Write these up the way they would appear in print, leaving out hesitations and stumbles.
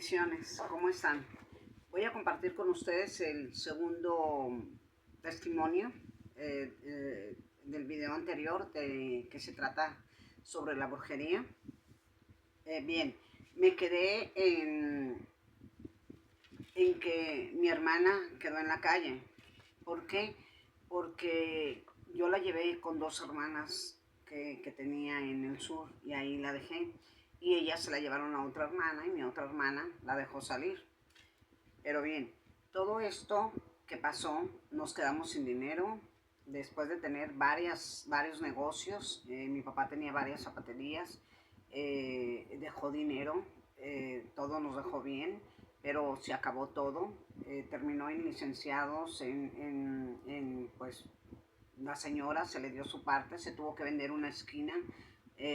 Bendiciones, ¿cómo están? Voy a compartir con ustedes el segundo testimonio del video anterior que se trata sobre la brujería. Bien, me quedé en que mi hermana quedó en la calle. ¿Por qué? Porque yo la llevé con dos hermanas que tenía en el sur y ahí la dejé. Y ellas se la llevaron a otra hermana y mi otra hermana la dejó salir. Pero bien, todo esto que pasó, nos quedamos sin dinero. Después de tener varios negocios, mi papá tenía varias zapaterías, dejó dinero, todo nos dejó bien, pero se acabó todo. Terminó en licenciados, pues la señora se le dio su parte, se tuvo que vender una esquina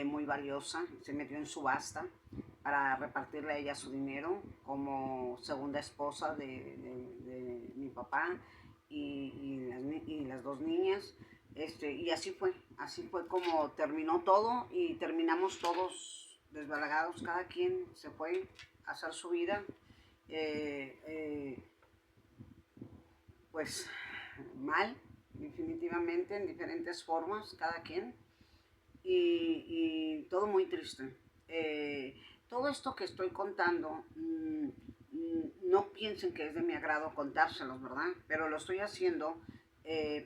muy valiosa, se metió en subasta para repartirle a ella su dinero como segunda esposa de mi papá y las dos niñas. Y así fue como terminó todo y terminamos todos desbalagados, cada quien se fue a hacer su vida. Pues mal, definitivamente, en diferentes formas, cada quien, y todo muy triste. Todo esto que estoy contando, no piensen que es de mi agrado contárselos, ¿verdad? Pero lo estoy haciendo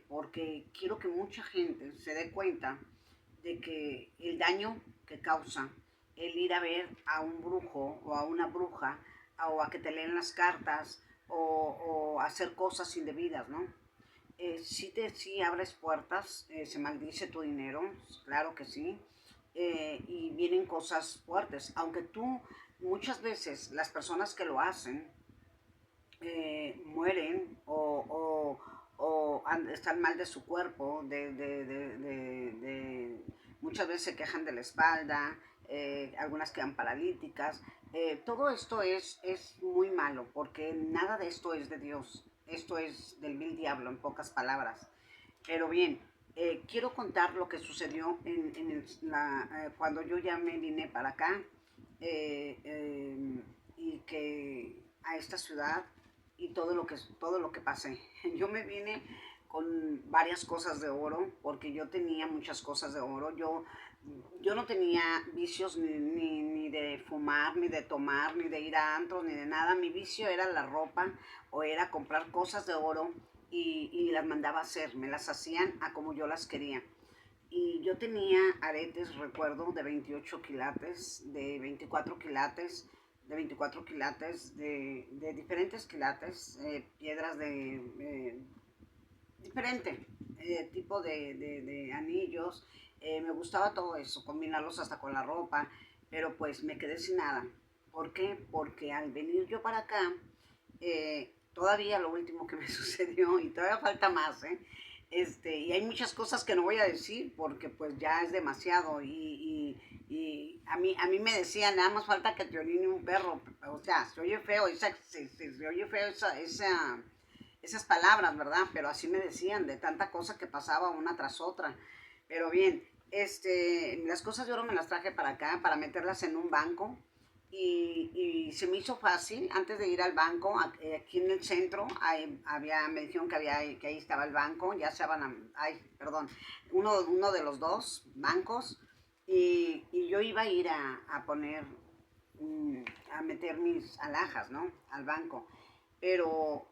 porque quiero que mucha gente se dé cuenta de que el daño que causa el ir a ver a un brujo o a una bruja o a que te leen las cartas o hacer cosas indebidas, ¿no? Sí abres puertas, se maldice tu dinero, claro que sí, y vienen cosas fuertes, aunque tú muchas veces las personas que lo hacen mueren o están mal de su cuerpo, muchas veces se quejan de la espalda, algunas quedan paralíticas. Todo esto es muy malo porque nada de esto es de Dios. Esto es del vil diablo, en pocas palabras. Pero bien, quiero contar lo que sucedió cuando yo ya me vine para acá y que a esta ciudad y todo lo que pasé. Yo me vine con varias cosas de oro porque yo tenía muchas cosas de oro. Yo no tenía vicios ni de fumar, ni de tomar, ni de ir a antros, ni de nada. Mi vicio era la ropa o era comprar cosas de oro y las mandaba a hacer, me las hacían a como yo las quería. Y yo tenía aretes, recuerdo, de 28 quilates, de 24 quilates, de diferentes quilates, piedras de diferente tipo de anillos. Me gustaba todo eso, combinarlos hasta con la ropa, pero pues me quedé sin nada. ¿Por qué? Porque al venir yo para acá, todavía lo último que me sucedió, y todavía falta más, y hay muchas cosas que no voy a decir porque pues ya es demasiado y a mí me decían, nada más falta que te orine un perro. O sea, se oye feo, se oye feo esas palabras, ¿verdad? Pero así me decían, de tanta cosa que pasaba una tras otra. Pero bien, las cosas de oro me las traje para acá, para meterlas en un banco. Y se me hizo fácil, antes de ir al banco, aquí en el centro, me dijeron que ahí estaba el banco, ya se van uno de los dos bancos, y yo iba a ir a poner, a meter mis alhajas, ¿no? Al banco. Pero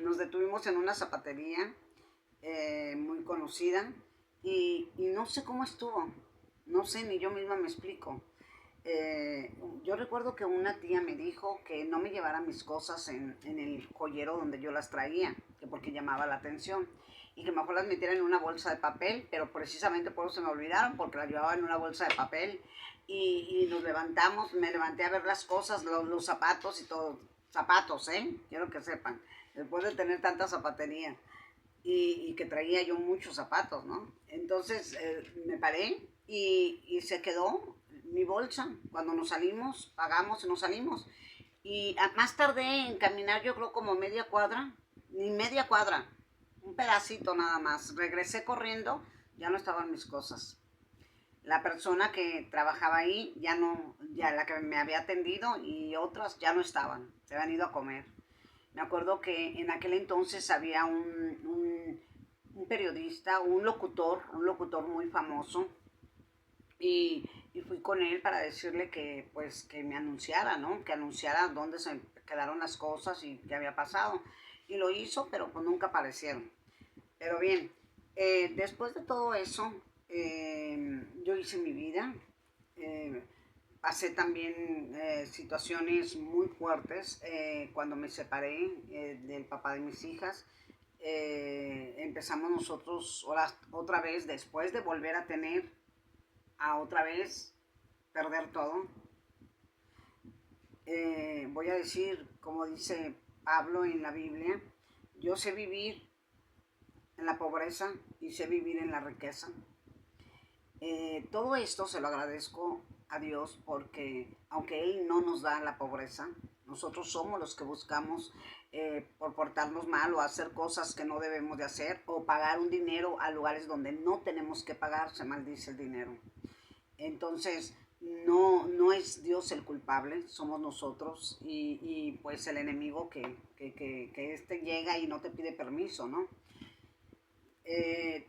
nos detuvimos en una zapatería muy conocida y no sé cómo estuvo, no sé, ni yo misma me explico. Yo recuerdo que una tía me dijo que no me llevara mis cosas en el joyero donde yo las traía, que porque llamaba la atención, y que mejor las metiera en una bolsa de papel, pero precisamente por eso se me olvidaron, porque las llevaba en una bolsa de papel, y nos levantamos, me levanté a ver las cosas, los zapatos y todo, zapatos, quiero que sepan, después de tener tanta zapatería, y que traía yo muchos zapatos, ¿no? Entonces me paré y se quedó mi bolsa. Cuando nos salimos, pagamos y nos salimos. Y más tardé en caminar, yo creo como media cuadra, ni media cuadra, un pedacito nada más. Regresé corriendo, ya no estaban mis cosas. La persona que trabajaba ahí ya no, ya la que me había atendido y otras ya no estaban, se habían ido a comer. Me acuerdo que en aquel entonces había un periodista, un locutor muy famoso, y fui con él para decirle que, pues, que me anunciara, ¿no? Que anunciara dónde se quedaron las cosas y qué había pasado. Y lo hizo, pero pues nunca aparecieron. Pero bien, después de todo eso, yo hice mi vida. eh, Pasé también situaciones muy fuertes cuando me separé del papá de mis hijas. Empezamos nosotros otra vez, después de volver a tener, a otra vez perder todo. Voy a decir, como dice Pablo en la Biblia, yo sé vivir en la pobreza y sé vivir en la riqueza. Todo esto se lo agradezco a Dios porque aunque Él no nos da la pobreza, nosotros somos los que buscamos por portarnos mal o hacer cosas que no debemos de hacer o pagar un dinero a lugares donde no tenemos que pagar, se maldice el dinero. Entonces, no es Dios el culpable, somos nosotros y pues el enemigo que este llega y no te pide permiso, ¿no?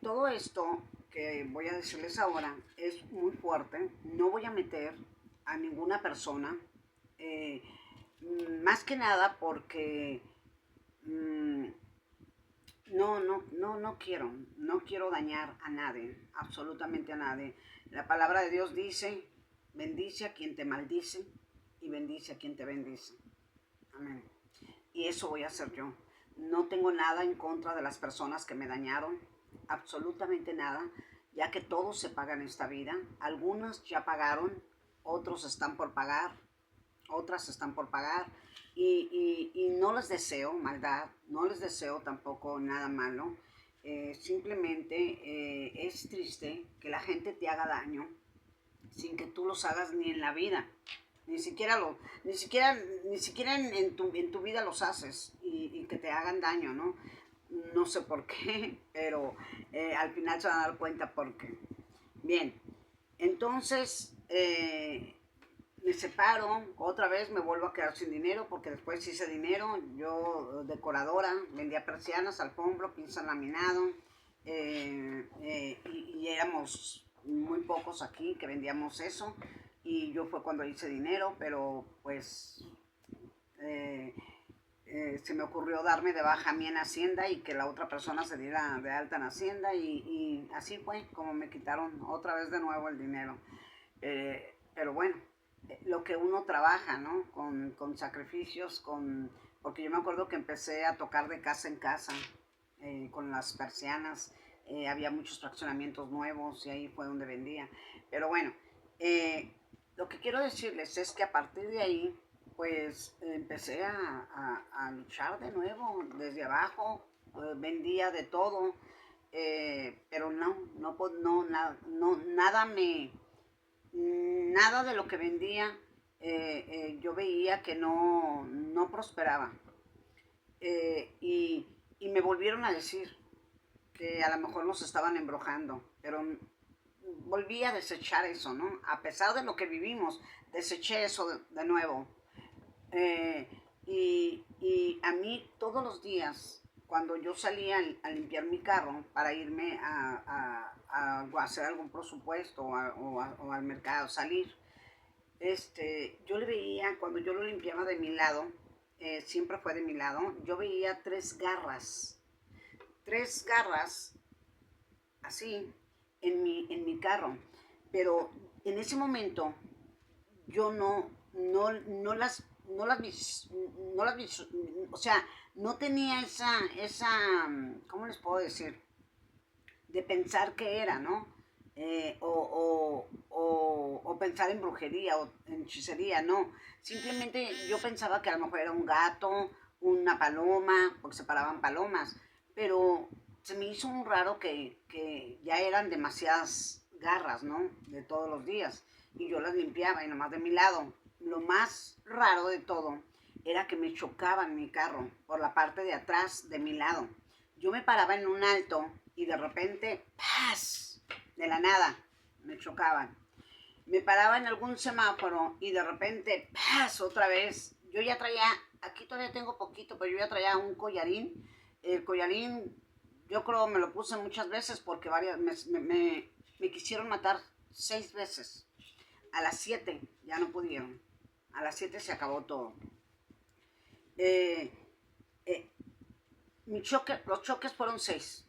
Todo esto que voy a decirles ahora es muy fuerte. No voy a meter a ninguna persona, eh, más que nada porque mm, no quiero dañar a nadie, absolutamente a nadie. La palabra de Dios dice, bendice a quien te maldice y bendice a quien te bendice. Amén. Y eso voy a hacer yo. No tengo nada en contra de las personas que me dañaron, absolutamente nada, ya que todo se paga en esta vida. Algunos ya pagaron, otros están por pagar, otras están por pagar. Y no les deseo maldad, no les deseo tampoco nada malo. Simplemente es triste que la gente te haga daño sin que tú los hagas ni en la vida. Ni siquiera en tu vida los haces y que te hagan daño, ¿no? No sé por qué, pero al final se van a dar cuenta por qué. Bien, entonces me separo, otra vez me vuelvo a quedar sin dinero porque después hice dinero, yo decoradora, vendía persianas, alfombro, pincel laminado, y éramos muy pocos aquí que vendíamos eso y yo fue cuando hice dinero, pero pues eh, se me ocurrió darme de baja a mí en Hacienda y que la otra persona se diera de alta en Hacienda y así fue como me quitaron otra vez de nuevo el dinero. Pero bueno, lo que uno trabaja, ¿no? Con sacrificios, porque yo me acuerdo que empecé a tocar de casa en casa con las persianas, había muchos fraccionamientos nuevos y ahí fue donde vendía. Pero bueno, eh, lo que quiero decirles es que a partir de ahí, pues empecé a luchar de nuevo desde abajo, vendía de todo, pero nada de lo que vendía yo veía que no prosperaba. Y me volvieron a decir que a lo mejor nos estaban embrujando, pero volví a desechar eso, ¿no? A pesar de lo que vivimos, deseché eso de nuevo. Eh, y a mí todos los días, cuando yo salía a limpiar mi carro para irme a hacer algún presupuesto o al mercado, salir, yo le veía, cuando yo lo limpiaba de mi lado, siempre fue de mi lado, yo veía tres garras así en mi carro, pero en ese momento yo no las vi, o sea, no tenía ¿cómo les puedo decir? De pensar que era, ¿no? O pensar en brujería o en hechicería, no. Simplemente yo pensaba que a lo mejor era un gato, una paloma, porque se paraban palomas, pero se me hizo muy raro que ya eran demasiadas garras, ¿no? De todos los días. Y yo las limpiaba y nomás de mi lado. Lo más raro de todo era que me chocaban mi carro por la parte de atrás de mi lado. Yo me paraba en un alto y de repente, ¡paz! De la nada, me chocaban. Me paraba en algún semáforo y de repente, ¡paz! Otra vez. Yo ya traía, aquí todavía tengo poquito, pero yo ya traía un collarín. El collarín, yo creo me lo puse muchas veces porque me quisieron matar 6 veces. A las 7 ya no pudieron. A las 7 se acabó todo. Eh, eh, los choques fueron 6.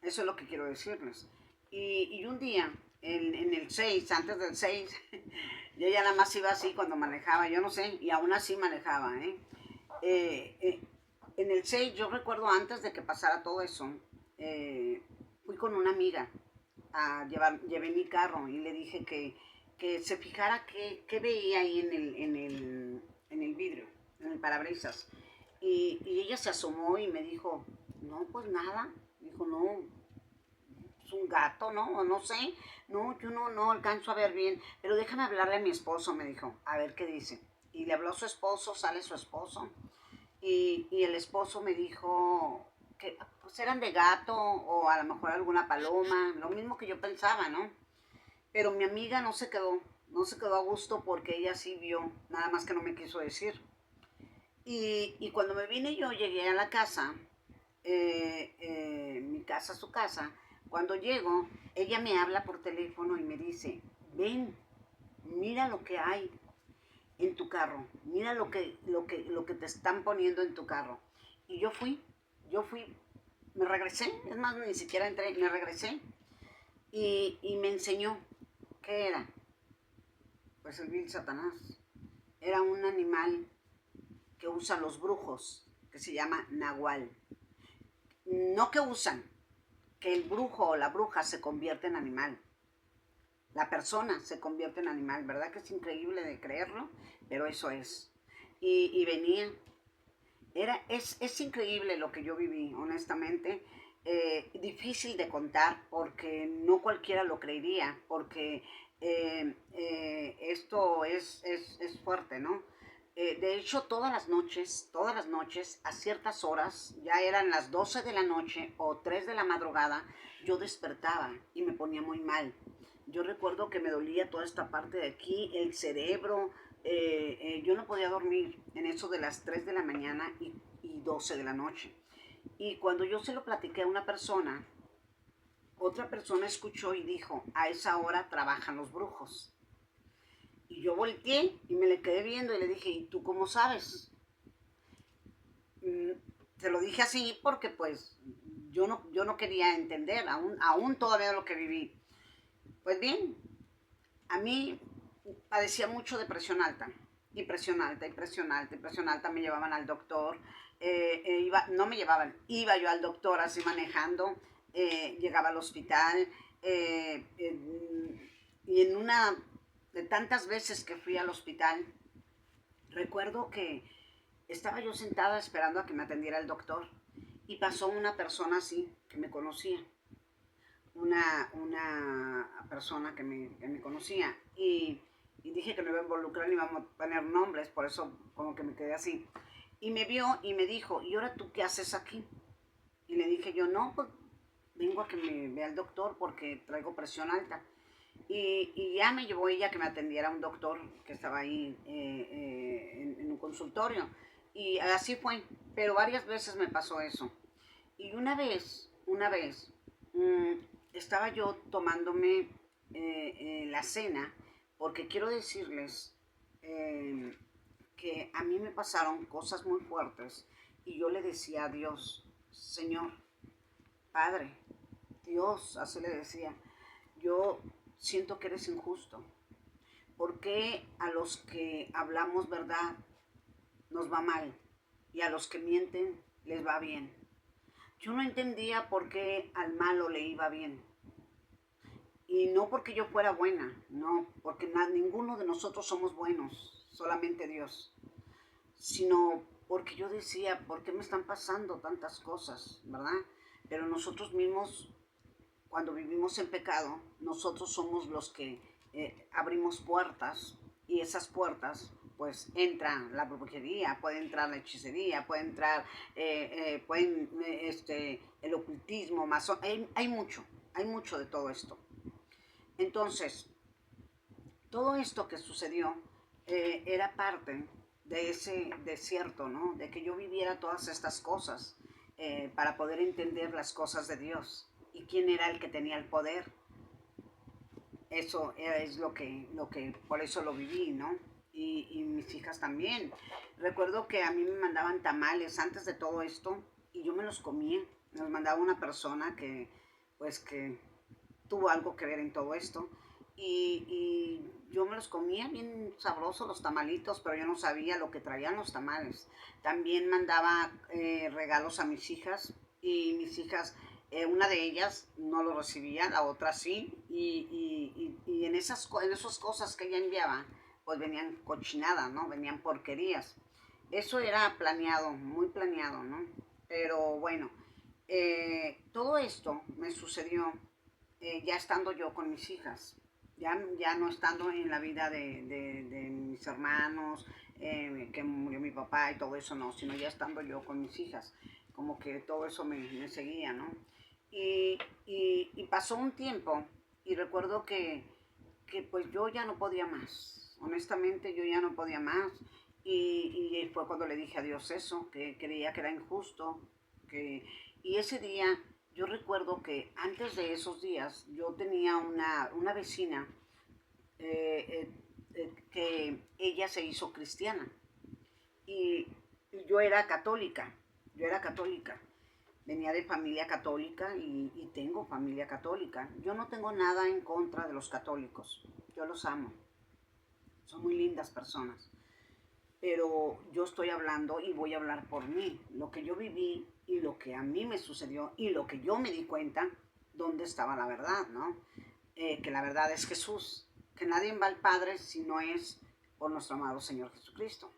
Eso es lo que quiero decirles. Y un día, en el 6, antes del 6, yo ya nada más iba así cuando manejaba, yo no sé, y aún así manejaba, ¿eh? Eh, eh, en el 6, yo recuerdo antes de que pasara todo eso, fui con una amiga llevé mi carro y le dije que se fijara qué veía ahí en el vidrio, en el parabrisas. Y ella se asomó y me dijo, no, pues nada. Dijo, no, es un gato, ¿no? O no sé. No, yo no alcanzo a ver bien. Pero déjame hablarle a mi esposo, me dijo, a ver qué dice. Y le habló a su esposo, sale su esposo. Y el esposo me dijo que pues eran de gato o a lo mejor alguna paloma, lo mismo que yo pensaba, ¿no? Pero mi amiga no se quedó a gusto porque ella sí vio, nada más que no me quiso decir. Y cuando me vine yo, llegué a la casa, mi casa, su casa. Cuando llego, ella me habla por teléfono y me dice, ven, mira lo que hay en tu carro, mira lo que te están poniendo en tu carro. Y yo fui, me regresé, es más, ni siquiera entré, me regresé y me enseñó qué era. Pues el vil Satanás. Era un animal que usan los brujos, que se llama nahual. No que usan, que el brujo o la bruja se convierte en animal. La persona se convierte en animal, ¿verdad? Que es increíble de creerlo, pero eso es. Y venía. Es increíble lo que yo viví, honestamente. Difícil de contar porque no cualquiera lo creería, porque esto es fuerte, ¿no? De hecho, todas las noches, a ciertas horas, ya eran las 12 de la noche o 3 de la madrugada, yo despertaba y me ponía muy mal. Yo recuerdo que me dolía toda esta parte de aquí, el cerebro, yo no podía dormir en eso de las 3 de la mañana y 12 de la noche. Y cuando yo se lo platiqué a una persona, otra persona escuchó y dijo, a esa hora trabajan los brujos. Y yo volteé y me le quedé viendo y le dije, ¿y tú cómo sabes? Te lo dije así porque pues yo no quería entender, aún todavía lo que viví. Pues bien, a mí padecía mucho de presión alta, y presión alta, y presión alta, y presión alta, me llevaban al doctor, no me llevaban, iba yo al doctor así manejando, llegaba al hospital, y en una de tantas veces que fui al hospital, recuerdo que estaba yo sentada esperando a que me atendiera el doctor, y pasó una persona así, que me conocía, una persona que me conocía y dije que no iba a involucrar ni vamos a poner nombres, por eso como que me quedé así. Y me vio y me dijo, ¿y ahora tú qué haces aquí? Y le dije yo, no, pues vengo a que me vea el doctor porque traigo presión alta. Y ya me llevó ella que me atendiera un doctor que estaba ahí en un consultorio. Y así fue, pero varias veces me pasó eso. Y una vez, mm, estaba yo tomándome la cena, porque quiero decirles que a mí me pasaron cosas muy fuertes y yo le decía a Dios, Señor, Padre, Dios, así le decía, yo siento que eres injusto. ¿Por qué a los que hablamos verdad nos va mal y a los que mienten les va bien? Yo no entendía por qué al malo le iba bien. Y no porque yo fuera buena, no, porque ninguno de nosotros somos buenos, solamente Dios. Sino porque yo decía, ¿por qué me están pasando tantas cosas, verdad? Pero nosotros mismos, cuando vivimos en pecado, nosotros somos los que abrimos puertas y esas puertas pues entra la brujería, puede entrar la hechicería, puede entrar el ocultismo, hay mucho de todo esto. Entonces, todo esto que sucedió era parte de ese desierto, ¿no? De que yo viviera todas estas cosas para poder entender las cosas de Dios y quién era el que tenía el poder. Eso es lo que por eso lo viví, ¿no? Y mis hijas también. Recuerdo que a mí me mandaban tamales antes de todo esto y yo me los comía. Me los mandaba una persona que tuvo algo que ver en todo esto. Y yo me los comía bien sabrosos los tamalitos, pero yo no sabía lo que traían los tamales. También mandaba regalos a mis hijas y mis hijas, una de ellas no lo recibía, la otra sí. Y en esas cosas que ella enviaba, pues venían cochinadas, ¿no? Venían porquerías. Eso era planeado, muy planeado, ¿no? Pero bueno, todo esto me sucedió ya estando yo con mis hijas, ya no estando en la vida de mis hermanos, que murió mi papá y todo eso, no, sino ya estando yo con mis hijas, como que todo eso me seguía, ¿no? Y pasó un tiempo y recuerdo que pues yo ya no podía más, honestamente yo ya no podía más y fue cuando le dije a Dios eso, que creía que era injusto, y ese día yo recuerdo que antes de esos días yo tenía una vecina que ella se hizo cristiana y, y yo era católica, venía de familia católica y tengo familia católica. Yo no tengo nada en contra de los católicos, yo los amo, son muy lindas personas, pero yo estoy hablando y voy a hablar por mí, lo que yo viví y lo que a mí me sucedió y lo que yo me di cuenta, dónde estaba la verdad, ¿no? Que la verdad es Jesús, que nadie va al Padre si no es por nuestro amado Señor Jesucristo.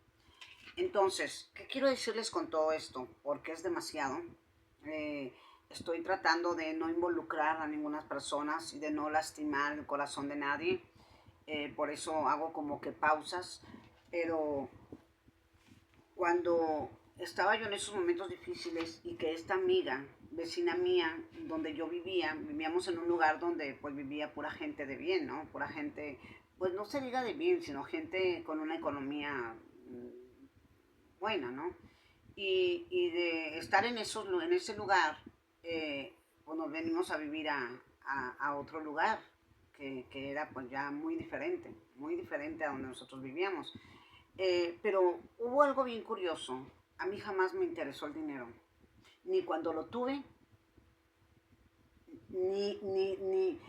Entonces, ¿qué quiero decirles con todo esto? Porque es demasiado. Eh, Estoy tratando de no involucrar a ninguna persona y de no lastimar el corazón de nadie. Por eso hago como que pausas, pero cuando estaba yo en esos momentos difíciles y que esta amiga, vecina mía, donde yo vivía, vivíamos en un lugar donde pues vivía pura gente de bien, ¿no? Pura gente, pues no se diga de bien, sino gente con una economía buena, ¿no? Y de estar en ese lugar, pues nos venimos a vivir a otro lugar, que era pues ya muy diferente a donde nosotros vivíamos. Pero hubo algo bien curioso. A mí jamás me interesó el dinero. Ni cuando lo tuve, ni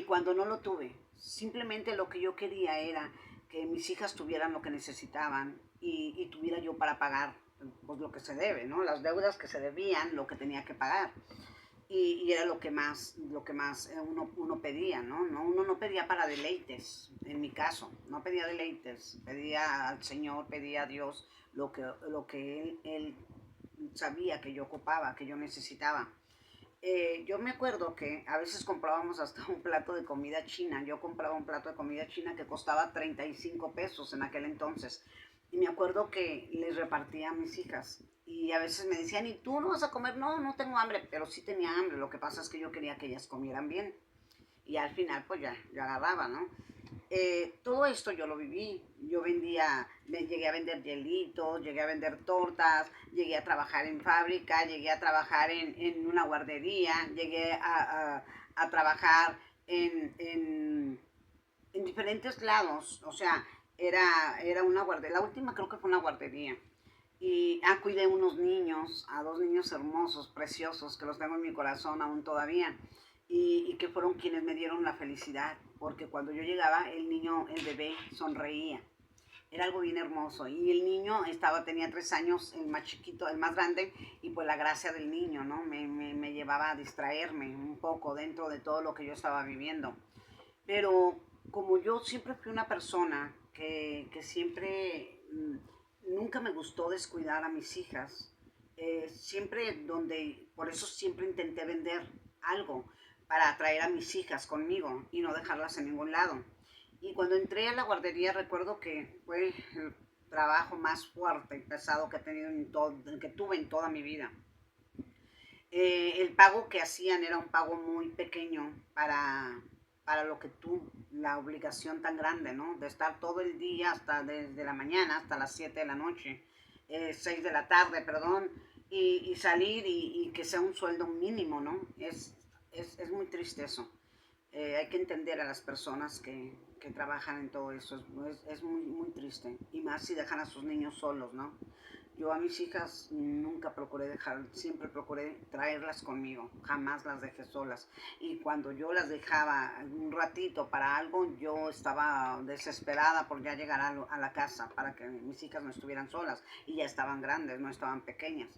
cuando no lo tuve. Simplemente lo que yo quería era que mis hijas tuvieran lo que necesitaban y tuviera yo para pagar pues, lo que se debe, ¿no? Las deudas que se debían, lo que tenía que pagar. Y era lo que más uno pedía, ¿no? ¿no? Uno no pedía para deleites, en mi caso, no pedía deleites, pedía al Señor, pedía a Dios lo que él sabía que yo ocupaba, que yo necesitaba. Yo me acuerdo que a veces comprábamos hasta un plato de comida china. Yo compraba un plato de comida china que costaba 35 pesos en aquel entonces. Y me acuerdo que les repartía a mis hijas. Y a veces me decían, ¿y tú no vas a comer? No, no tengo hambre, pero sí tenía hambre. Lo que pasa es que yo quería que ellas comieran bien. Y al final, pues ya, yo agarraba, ¿no? Todo esto yo lo viví. Yo llegué a vender hielitos, llegué a vender tortas, llegué a trabajar en fábrica, llegué a trabajar en una guardería, llegué a trabajar en diferentes lados. O sea, era una guardería. La última creo que fue una guardería. Y cuidé unos niños, a dos niños hermosos, preciosos, que los tengo en mi corazón aún todavía. Y que fueron quienes me dieron la felicidad, porque cuando yo llegaba, el bebé, sonreía. Era algo bien hermoso. Y el niño tenía 3 años, el más chiquito, el más grande, y pues la gracia del niño, ¿no? Me llevaba a distraerme un poco dentro de todo lo que yo estaba viviendo. Pero como yo siempre fui una persona que siempre, nunca me gustó descuidar a mis hijas, por eso siempre intenté vender algo para atraer a mis hijas conmigo y no dejarlas en ningún lado. Y cuando entré a la guardería recuerdo que fue el trabajo más fuerte y pesado que he tenido que tuve en toda mi vida. El pago que hacían era un pago muy pequeño para lo que tú, la obligación tan grande, ¿no? De estar todo el día hasta desde la mañana hasta las 7 de la noche, 6 de la tarde, perdón, y salir y que sea un sueldo mínimo, ¿no? Es muy triste eso. Hay que entender a las personas que trabajan en todo eso. Es muy, muy triste. Y más si dejan a sus niños solos, ¿no? Yo a mis hijas nunca procuré dejar, siempre procuré traerlas conmigo, jamás las dejé solas. Y cuando yo las dejaba un ratito para algo, yo estaba desesperada por ya llegar a la casa para que mis hijas no estuvieran solas. Y ya estaban grandes, no estaban pequeñas.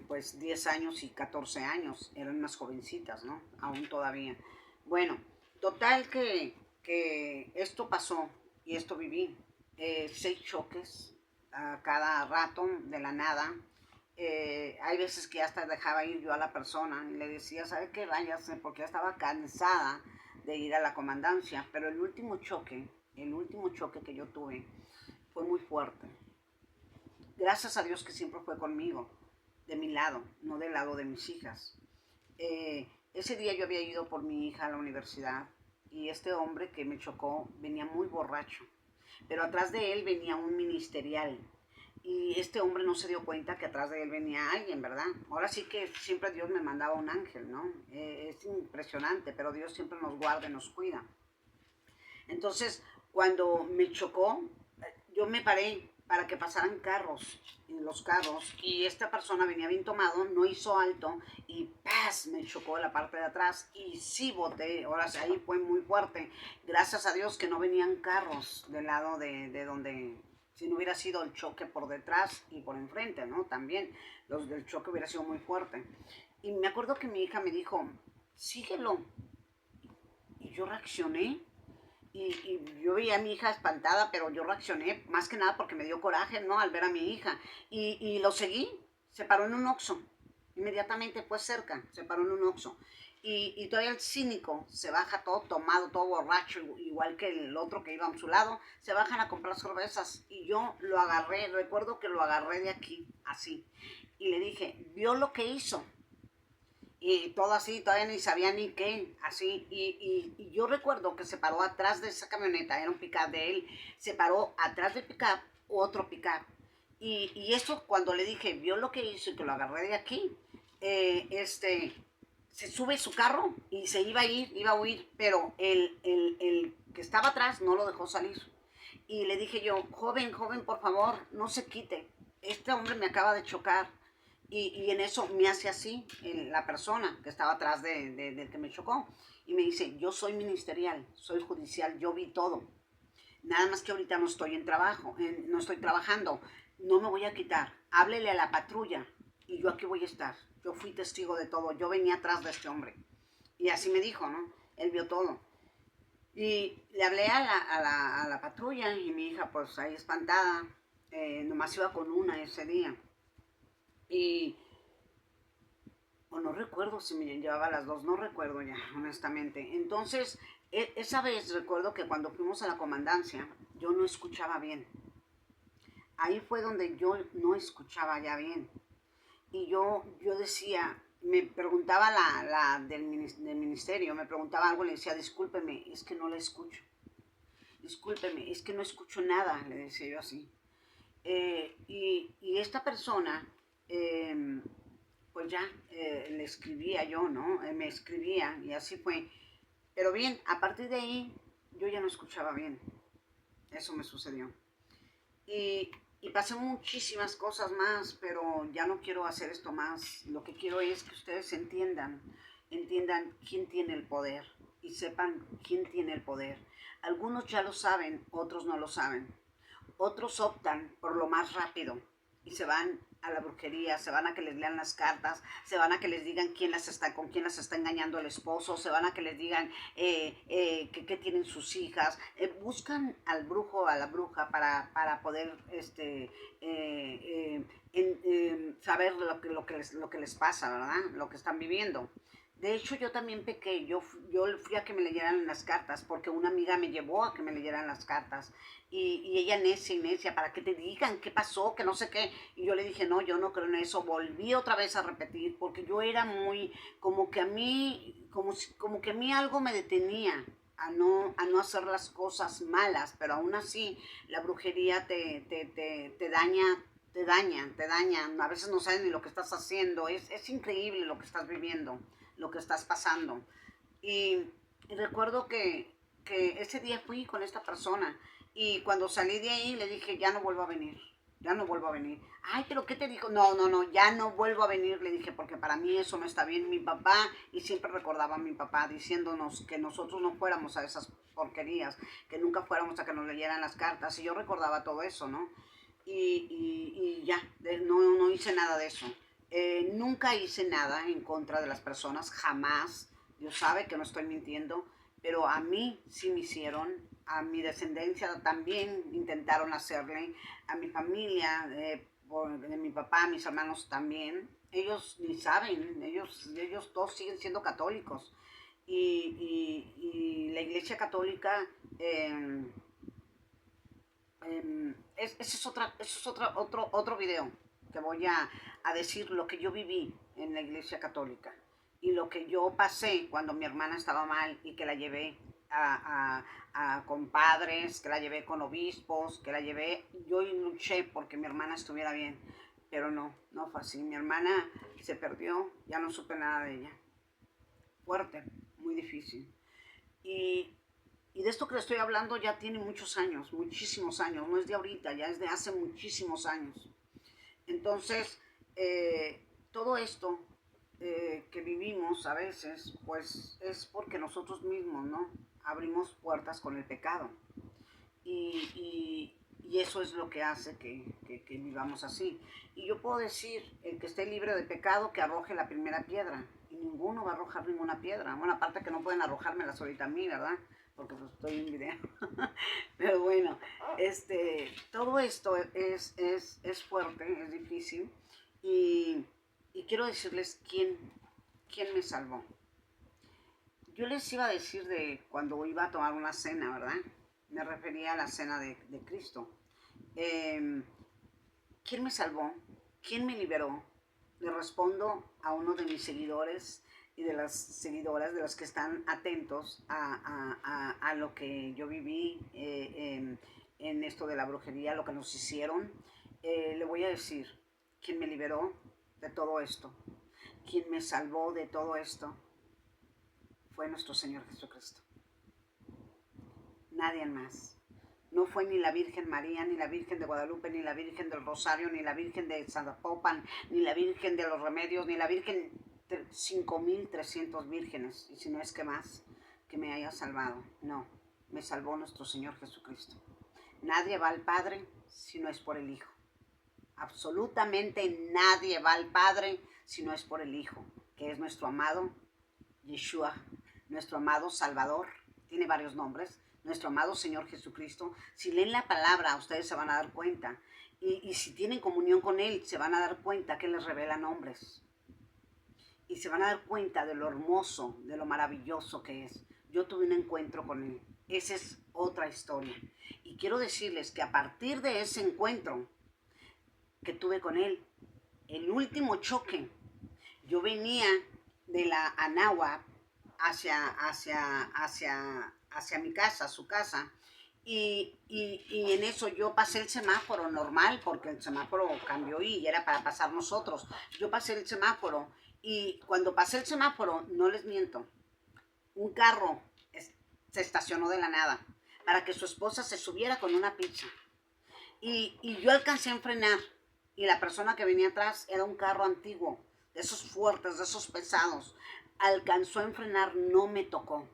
Pues 10 años y 14 años, eran unas jovencitas, ¿no? Aún todavía. Bueno, total que esto pasó y esto viví. 6 choques a cada rato, de la nada. Hay veces que hasta dejaba ir yo a la persona y le decía, ¿sabe qué? Váyase, porque ya estaba cansada de ir a la comandancia. Pero el último choque que yo tuve fue muy fuerte. Gracias a Dios que siempre fue conmigo, de mi lado, no del lado de mis hijas. Ese día yo había ido por mi hija a la universidad y este hombre que me chocó venía muy borracho, pero atrás de él venía un ministerial y este hombre no se dio cuenta que atrás de él venía alguien, ¿verdad? Ahora sí que siempre Dios me mandaba un ángel, ¿no? Es impresionante, pero Dios siempre nos guarda y nos cuida. Entonces, cuando me chocó, yo me paré para que pasaran carros, en los carros, y esta persona venía bien tomado, no hizo alto, y ¡paz! Me chocó la parte de atrás, y sí boté, ahora sí, ahí fue muy fuerte. Gracias a Dios que no venían carros del lado de donde, si no hubiera sido el choque por detrás y por enfrente, ¿no? También, los del choque hubiera sido muy fuerte. Y me acuerdo que mi hija me dijo, síguelo, y yo reaccioné, y yo veía a mi hija espantada, pero yo reaccioné más que nada porque me dio coraje, ¿no? Al ver a mi hija. Y lo seguí, se paró en un Oxxo. Inmediatamente fue cerca, se paró en un Oxxo. Y todavía el cínico se baja todo tomado, todo borracho, igual que el otro que iba a su lado, se bajan a comprar cervezas. Y yo lo agarré, recuerdo que lo agarré de aquí, así. Y le dije, ¿vio lo que hizo? Y todo así, todavía ni sabía ni qué, así, y yo recuerdo que se paró atrás de esa camioneta, era un pick-up de él, se paró atrás del pick-up otro pick-up, y eso cuando le dije, vio lo que hizo y que lo agarré de aquí, se sube su carro y se iba a ir, iba a huir, pero el que estaba atrás no lo dejó salir, y le dije yo, joven, joven, por favor, no se quite, este hombre me acaba de chocar, y en eso me hace así la persona que estaba atrás del que me chocó. Y me dice, yo soy ministerial, soy judicial, yo vi todo. Nada más que ahorita no estoy en trabajo, no estoy trabajando. No me voy a quitar. Háblele a la patrulla y yo aquí voy a estar. Yo fui testigo de todo. Yo venía atrás de este hombre. Y así me dijo, ¿no? Él vio todo. Y le hablé a la patrulla y mi hija pues ahí espantada. Nomás iba con una ese día. Y o no recuerdo si me llevaba las dos, no recuerdo ya, honestamente. Entonces, esa vez recuerdo que cuando fuimos a la comandancia, yo no escuchaba bien. Ahí fue donde yo no escuchaba ya bien. Y yo decía, me preguntaba del ministerio, me preguntaba algo, le decía, discúlpeme, es que no la escucho. Discúlpeme, es que no escucho nada, le decía yo así. Y esta persona, pues ya le escribía yo, ¿no? Me escribía y así fue. Pero bien, a partir de ahí yo ya no escuchaba bien. Eso me sucedió. Y pasé muchísimas cosas más, pero ya no quiero hacer esto más. Lo que quiero es que ustedes entiendan quién tiene el poder y sepan quién tiene el poder. Algunos ya lo saben, otros no lo saben. Otros optan por lo más rápido y se van a la brujería, se van a que les lean las cartas, se van a que les digan con quién las está engañando el esposo, se van a que les digan que tienen sus hijas, buscan al brujo o a la bruja para poder saber lo que les pasa, ¿verdad? Lo que están viviendo. De hecho, yo también pequé, yo fui a que me leyeran las cartas, porque una amiga me llevó a que me leyeran las cartas, y ella necia y necia, para que te digan qué pasó, que no sé qué, y yo le dije, no, yo no creo en eso, volví otra vez a repetir, porque yo era muy, como que a mí, como que a mí algo me detenía a no hacer las cosas malas, pero aún así la brujería te daña, te daña, a veces no sabes ni lo que estás haciendo, es increíble lo que estás viviendo, lo que estás pasando. Y recuerdo que ese día fui con esta persona y cuando salí de ahí le dije, ya no vuelvo a venir, ya no vuelvo a venir. Ay, pero ¿qué te dijo? No, no, no, ya no vuelvo a venir, le dije, porque para mí eso no está bien. Mi papá, y siempre recordaba a mi papá diciéndonos que nosotros no fuéramos a esas porquerías, que nunca fuéramos a que nos leyeran las cartas, y yo recordaba todo eso, ¿no? Y ya, no, no hice nada de eso. Nunca hice nada en contra de las personas, jamás. Dios sabe que no estoy mintiendo, pero a mí sí me hicieron, a mi descendencia también intentaron hacerle, a mi familia, de mi papá, mis hermanos también. Ellos ni saben, ellos todos siguen siendo católicos. Y la iglesia católica ese es otro video que voy a decir lo que yo viví en la iglesia católica y lo que yo pasé cuando mi hermana estaba mal y que la llevé a compadres, que la llevé con obispos, que la llevé, yo luché porque mi hermana estuviera bien, pero no, no fue así. Mi hermana se perdió, ya no supe nada de ella. Fuerte, muy difícil. Y, y de esto que le estoy hablando ya tiene muchos años, muchísimos años, no es de ahorita, ya es de hace muchísimos años. Entonces, todo esto que vivimos a veces, pues es porque nosotros mismos, ¿no? Abrimos puertas con el pecado. Y eso es lo que hace que vivamos así. Y yo puedo decir, el que esté libre de pecado, que arroje la primera piedra. Y ninguno va a arrojar ninguna piedra. Bueno, aparte que no pueden arrojármelas ahorita a mí, ¿verdad? Porque pues estoy en video. Pero bueno, todo esto es fuerte, es difícil. Y, y quiero decirles quién me salvó. Yo les iba a decir de cuando iba a tomar una cena, ¿verdad? Me refería a la cena de Cristo. Eh, ¿Quién me salvó? ¿Quién me liberó? Le respondo a uno de mis seguidores y de las seguidoras, de los que están atentos a lo que yo viví en esto de la brujería, lo que nos hicieron. Le voy a decir, ¿quién me liberó de todo esto? ¿Quién me salvó de todo esto? Fue nuestro Señor Jesucristo. Nadie más. No fue ni la Virgen María, ni la Virgen de Guadalupe, ni la Virgen del Rosario, ni la Virgen de Zapopan, ni la Virgen de los Remedios, ni la Virgen de 5.300 vírgenes, y si no es que más, que me haya salvado. No, me salvó nuestro Señor Jesucristo. Nadie va al Padre si no es por el Hijo. Absolutamente nadie va al Padre si no es por el Hijo, que es nuestro amado Yeshua, nuestro amado Salvador. Tiene varios nombres. Nuestro amado Señor Jesucristo. Si leen la palabra, ustedes se van a dar cuenta. Y si tienen comunión con Él, se van a dar cuenta que Él les revela nombres. Y se van a dar cuenta de lo hermoso, de lo maravilloso que es. Yo tuve un encuentro con Él. Esa es otra historia. Y quiero decirles que a partir de ese encuentro que tuve con Él, el último choque, yo venía de la Anáhuac hacia mi casa, su casa, y en eso yo pasé el semáforo normal, porque el semáforo cambió y era para pasar nosotros. Yo pasé el semáforo y cuando pasé el semáforo, no les miento, un carro se estacionó de la nada para que su esposa se subiera con una pizza. Y yo alcancé a frenar y la persona que venía atrás era un carro antiguo, de esos fuertes, de esos pesados. Alcanzó a frenar, no me tocó,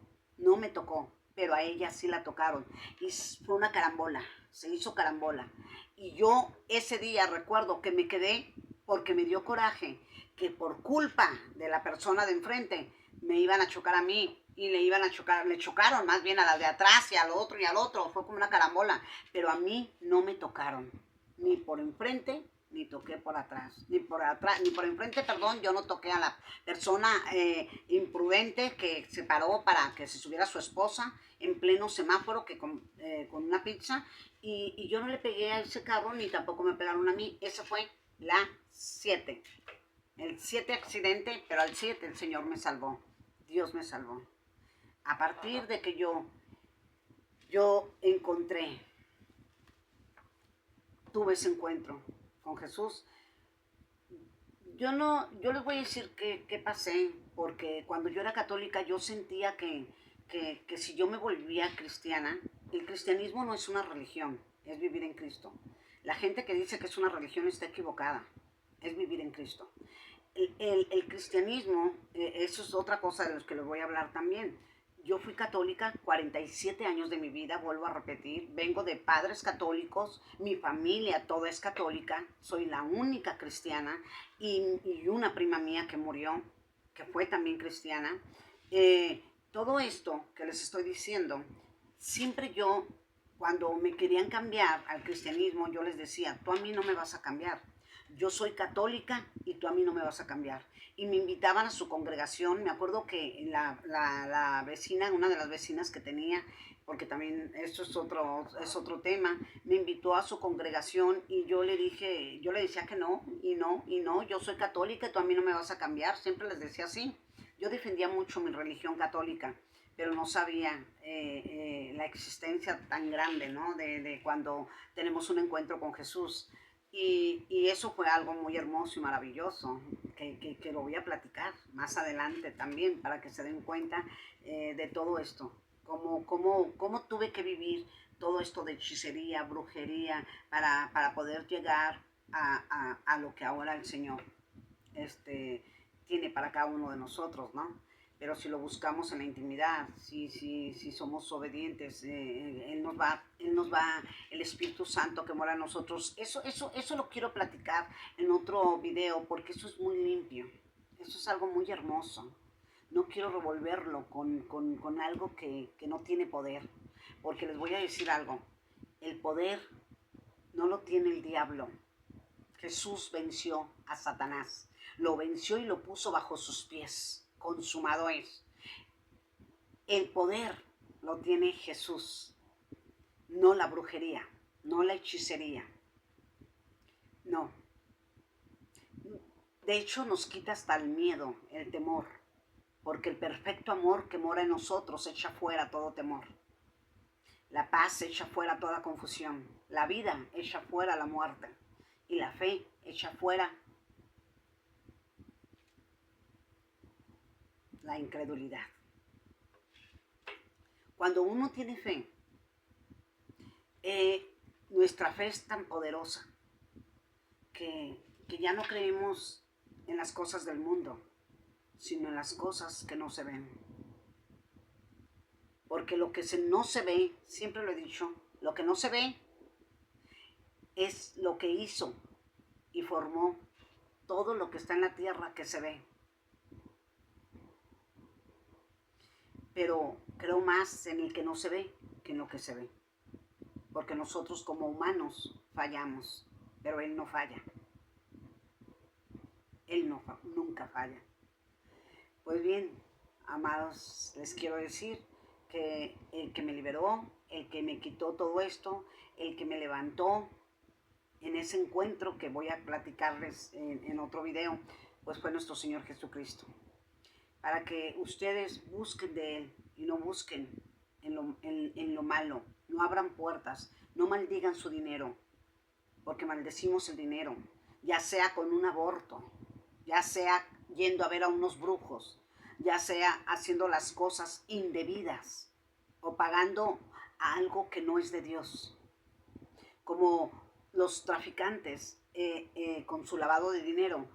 pero a ella sí la tocaron. Y fue una carambola, se hizo carambola. Y yo ese día recuerdo que me quedé porque me dio coraje que por culpa de la persona de enfrente me iban a chocar a mí y le chocaron más bien a la de atrás y al otro, fue como una carambola, pero a mí no me tocaron, ni por enfrente ni toqué por atrás, ni por enfrente, perdón. Yo no toqué a la persona imprudente que se paró para que se subiera su esposa en pleno semáforo con una pizza, y yo no le pegué a ese carro, ni tampoco me pegaron a mí. Esa fue la 7. El 7 accidente, pero al 7 el Señor me salvó. Dios me salvó. A partir de que yo tuve ese encuentro con Jesús. Yo les voy a decir qué pasé, porque cuando yo era católica yo sentía que si yo me volvía cristiana, el cristianismo no es una religión, es vivir en Cristo. La gente que dice que es una religión está equivocada, es vivir en Cristo. El cristianismo, eso es otra cosa de los que les voy a hablar también. Yo fui católica 47 años de mi vida, vuelvo a repetir. Vengo de padres católicos, mi familia toda es católica, soy la única cristiana, y una prima mía que murió, que fue también cristiana. Todo esto que les estoy diciendo, siempre yo, cuando me querían cambiar al cristianismo, yo les decía, tú a mí no me vas a cambiar. Yo soy católica y tú a mí no me vas a cambiar. Y me invitaban a su congregación. Me acuerdo que la vecina, una de las vecinas que tenía, porque también esto es otro tema, me invitó a su congregación, y yo le decía que no, y no, y no, yo soy católica y tú a mí no me vas a cambiar. Siempre les decía así. Yo defendía mucho mi religión católica, pero no sabía la existencia tan grande, ¿no? De cuando tenemos un encuentro con Jesús. Y eso fue algo muy hermoso y maravilloso, que lo voy a platicar más adelante también, para que se den cuenta de todo esto. Cómo tuve que vivir todo esto de hechicería, brujería, para poder llegar a lo que ahora el Señor tiene para cada uno de nosotros, ¿no? Pero si lo buscamos en la intimidad, si somos obedientes, Él nos va, el Espíritu Santo que mora en nosotros. Eso lo quiero platicar en otro video, porque eso es muy limpio, eso es algo muy hermoso. No quiero revolverlo con algo que no tiene poder, porque les voy a decir algo, el poder no lo tiene el diablo. Jesús venció a Satanás, lo venció y lo puso bajo sus pies. Consumado es. El poder lo tiene Jesús, no la brujería, no la hechicería, no. De hecho, nos quita hasta el miedo, el temor, porque el perfecto amor que mora en nosotros echa fuera todo temor. La paz echa fuera toda confusión, la vida echa fuera la muerte, y la fe echa fuera la incredulidad. Cuando uno tiene fe, nuestra fe es tan poderosa que ya no creemos en las cosas del mundo, sino en las cosas que no se ven. Porque lo que no se ve, siempre lo he dicho, lo que no se ve es lo que hizo y formó todo lo que está en la tierra que se ve. Pero creo más en el que no se ve que en lo que se ve. Porque nosotros como humanos fallamos, pero Él no falla. Él nunca falla. Pues bien, amados, les quiero decir que el que me liberó, el que me quitó todo esto, el que me levantó en ese encuentro que voy a platicarles en otro video, pues fue nuestro Señor Jesucristo. Para que ustedes busquen de Él y no busquen en lo malo. No abran puertas, no maldigan su dinero, porque maldecimos el dinero, ya sea con un aborto, ya sea yendo a ver a unos brujos, ya sea haciendo las cosas indebidas o pagando a algo que no es de Dios. Como los traficantes con su lavado de dinero,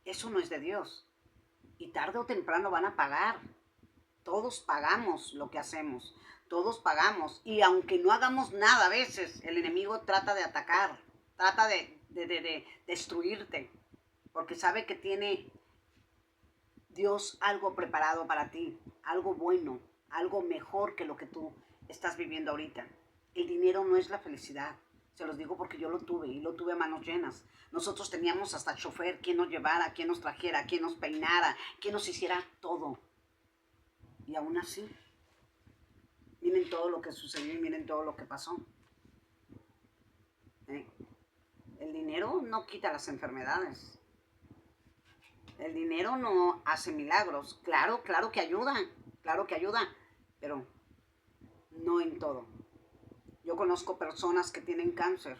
eso no es de Dios. Y tarde o temprano van a pagar. Todos pagamos lo que hacemos, todos pagamos. Y aunque no hagamos nada, a veces el enemigo trata de atacar, trata de destruirte, porque sabe que tiene Dios algo preparado para ti, algo bueno, algo mejor que lo que tú estás viviendo ahorita. El dinero no es la felicidad, Se los digo porque yo lo tuve y lo tuve a manos llenas. Nosotros teníamos hasta chofer, quien nos llevara, quien nos trajera, quien nos peinara, quien nos hiciera todo. Y aún así, miren todo lo que sucedió y miren todo lo que pasó. El dinero no quita las enfermedades. El dinero no hace milagros. Claro, claro que ayuda, pero no en todo. Yo conozco personas que tienen cáncer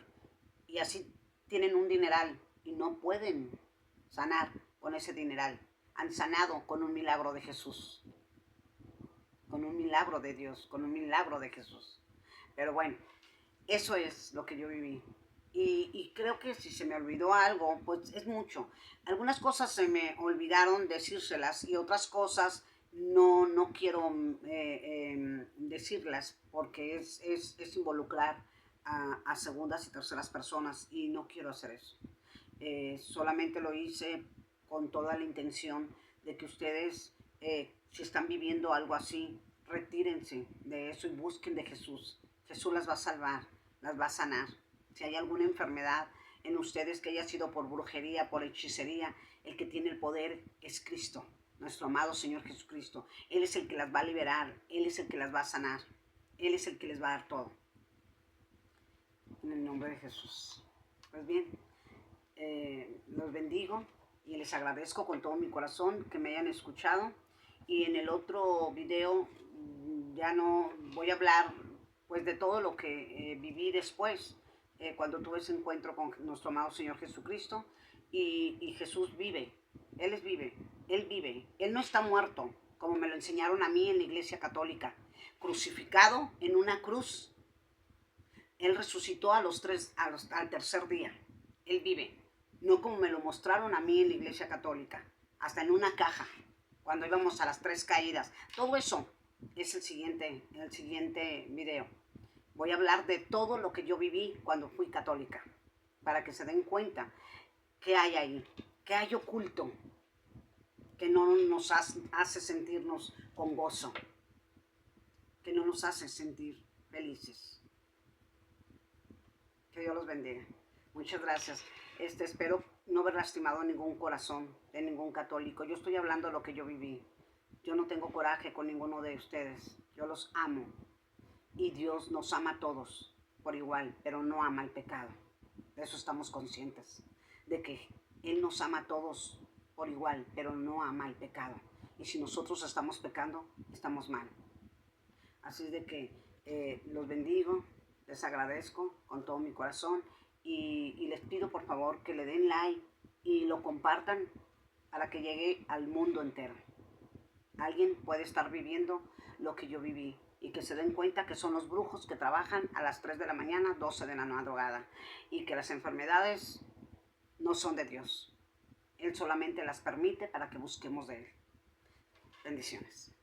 y así tienen un dineral y no pueden sanar con ese dineral. Han sanado con un milagro de Jesús, con un milagro de Dios, con un milagro de Jesús. Pero bueno, eso es lo que yo viví. Y creo que si se me olvidó algo, pues es mucho. Algunas cosas se me olvidaron decírselas y otras cosas no quiero decirlas porque es involucrar a segundas y terceras personas y no quiero hacer eso. Solamente lo hice con toda la intención de que ustedes, si están viviendo algo así, retírense de eso y busquen de Jesús. Jesús las va a salvar, las va a sanar. Si hay alguna enfermedad en ustedes que haya sido por brujería, por hechicería, el que tiene el poder es Cristo, nuestro amado Señor Jesucristo. Él es el que las va a liberar, Él es el que las va a sanar, Él es el que les va a dar todo. En el nombre de Jesús. Pues bien, los bendigo y les agradezco con todo mi corazón que me hayan escuchado. Y en el otro video ya no voy a hablar pues de todo lo que viví después, cuando tuve ese encuentro con nuestro amado Señor Jesucristo. Y Jesús vive, Él vive, Él no está muerto, como me lo enseñaron a mí en la Iglesia Católica, crucificado en una cruz. Él resucitó al tercer día. Él vive. No como me lo mostraron a mí en la Iglesia Católica, hasta en una caja, cuando íbamos a las 3 caídas. Todo eso es el siguiente video. Voy a hablar de todo lo que yo viví cuando fui católica, para que se den cuenta qué hay ahí, qué hay oculto, que no nos hace sentirnos con gozo, que no nos hace sentir felices. Que Dios los bendiga. Muchas gracias. Espero no haber lastimado ningún corazón de ningún católico. Yo estoy hablando de lo que yo viví. Yo no tengo coraje con ninguno de ustedes. Yo los amo. Y Dios nos ama a todos por igual, pero no ama el pecado. De eso estamos conscientes. De que Él nos ama a todos por igual, pero no ama el pecado. Y si nosotros estamos pecando, estamos mal. Así de que los bendigo. Les agradezco con todo mi corazón y les pido por favor que le den like y lo compartan para que llegue al mundo entero. Alguien puede estar viviendo lo que yo viví y que se den cuenta que son los brujos que trabajan a las 3 de la mañana, 12 de la madrugada y que las enfermedades no son de Dios. Él solamente las permite para que busquemos de Él. Bendiciones.